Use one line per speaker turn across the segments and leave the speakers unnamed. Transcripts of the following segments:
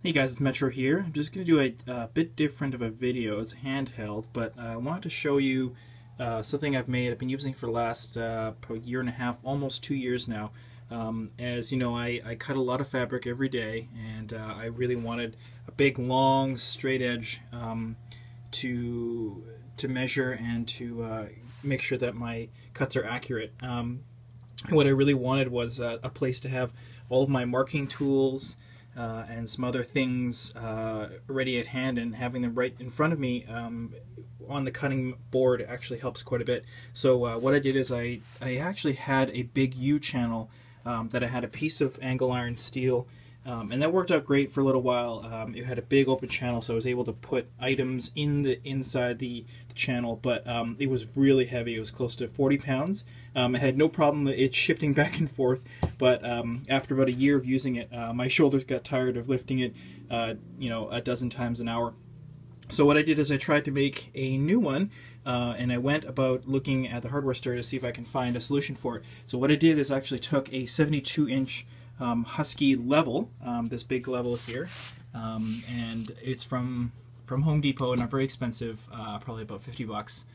Hey guys, it's Metro here. I'm just going to do a bit different of a video. It's handheld, but I wanted to show you something I've made. I've been using for the last year and a half, almost 2 years now. As you know, I cut a lot of fabric every day, and I really wanted a big, long, straight edge to measure and to make sure that my cuts are accurate. And what I really wanted was a place to have all of my marking tools and some other things ready at hand, and having them right in front of me on the cutting board actually helps quite a bit. So what I did is I actually had a big U channel that I had a piece of angle iron steel, and that worked out great for a little while. It had a big open channel, so I was able to put items inside the channel, but it was really heavy. It was close to 40 pounds. I had no problem it shifting back and forth, but after about a year of using it, my shoulders got tired of lifting it a dozen times an hour. So what I did is I tried to make a new one, and I went about looking at the hardware store to see if I can find a solution for it. So what I did is actually took a 72-inch Husky level, this big level here, and it's from Home Depot, and not very expensive, probably about 50 bucks.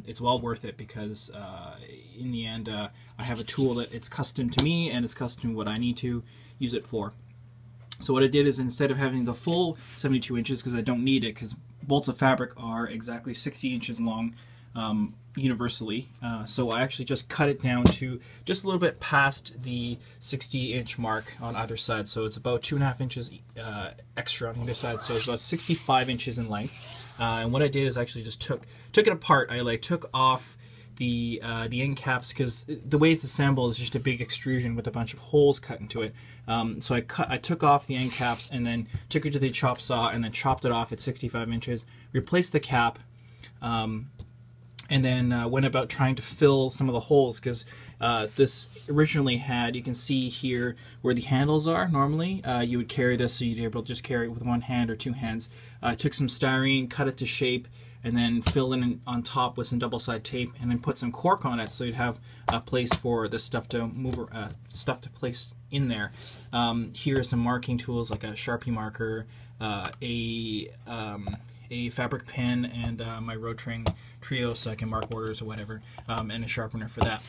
It's well worth it because in the end I have a tool that it's custom to me and it's custom to what I need to use it for. So what I did is, instead of having the full 72 inches, because I don't need it, because bolts of fabric are exactly 60 inches long universally, so I actually just cut it down to just a little bit past the 60-inch mark on either side. So it's about 2.5 inches extra on either side, so it's about 65 inches in length. And what I did is actually just took it apart. I took off the end caps, because the way it's assembled is just a big extrusion with a bunch of holes cut into it. So I took off the end caps and then took it to the chop saw and then chopped it off at 65 inches, replaced the cap, and then went about trying to fill some of the holes, because this originally had, you can see here where the handles are. Normally you would carry this, so you'd be able to just carry it with one hand or two hands. I took some styrene, cut it to shape, and then fill in on top with some double-side tape, and then put some cork on it so you'd have a place for the stuff to move, stuff to place in there. Here are some marking tools like a Sharpie marker, a fabric pen, and my Rotring Trio so I can mark orders or whatever, and a sharpener for that.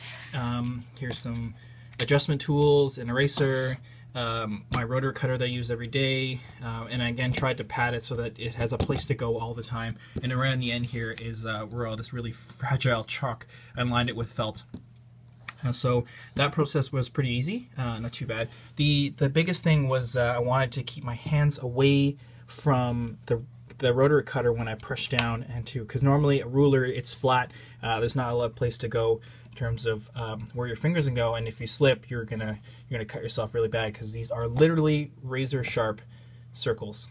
Here's some adjustment tools, an eraser, my rotor cutter that I use every day, and I again tried to pad it so that it has a place to go all the time. And around the end here is where all this really fragile chalk, I lined it with felt. So that process was pretty easy, not too bad. The biggest thing was I wanted to keep my hands away from the rotor cutter when I push down, and because normally a ruler, it's flat, there's not a lot of place to go in terms of where your fingers can go, and if you slip, you're gonna cut yourself really bad, because these are literally razor sharp circles.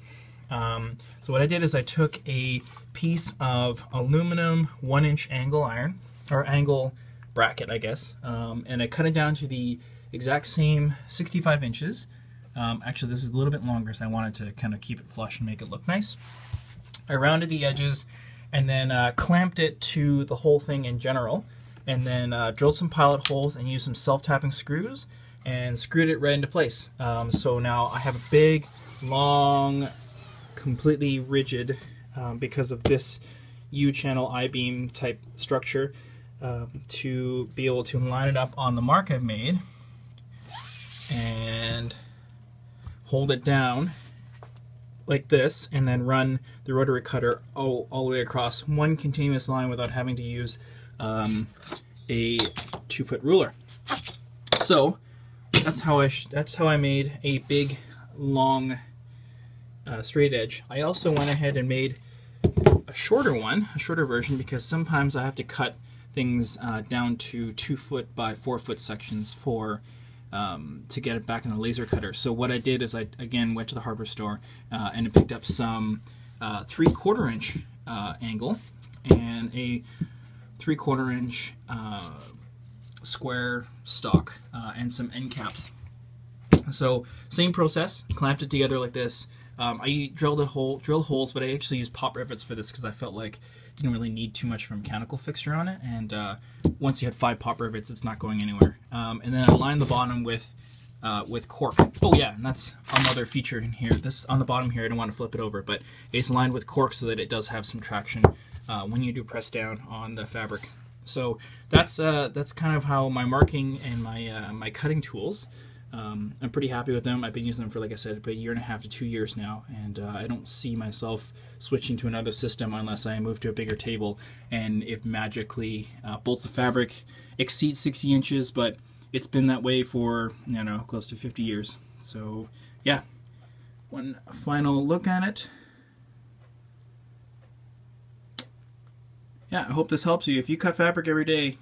So what I did is I took a piece of aluminum 1-inch angle iron, or angle bracket, I guess, and I cut it down to the exact same 65 inches. Actually, this is a little bit longer, so I wanted to kind of keep it flush and make it look nice. I rounded the edges and then clamped it to the whole thing in general, and then drilled some pilot holes and used some self-tapping screws and screwed it right into place. So now I have a big, long, completely rigid, because of this U-channel I-beam type structure, to be able to line it up on the mark I've made and hold it down like this, and then run the rotary cutter all the way across one continuous line without having to use a 2-foot ruler. So that's how I made a big, long, straight edge. I also went ahead and made a shorter version, because sometimes I have to cut things down to 2-foot by 4-foot sections to get it back in the laser cutter. So what I did is I again went to the hardware store and I picked up some 3/4 inch angle and a 3/4 inch square stock and some end caps. So same process, clamped it together like this. I drilled holes, but I actually used pop rivets for this because I felt like didn't really need too much of a mechanical fixture on it, and once you had 5 pop rivets, it's not going anywhere. And then I lined the bottom with with cork. Oh yeah, and that's another feature in here. This on the bottom here, I don't want to flip it over, but it's lined with cork so that it does have some traction when you do press down on the fabric. So that's kind of how my marking and my my cutting tools. I'm pretty happy with them. I've been using them for, like I said, about 1.5 to 2 years now, and I don't see myself switching to another system unless I move to a bigger table and if magically bolts of fabric exceed 60 inches, but it's been that way for, you know, close to 50 years. So yeah, one final look at it. Yeah, I hope this helps you. If you cut fabric every day,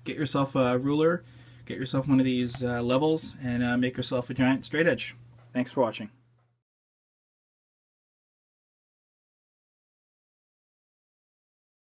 get yourself a ruler, get yourself one of these levels, and make yourself a giant straight edge. Thanks for watching.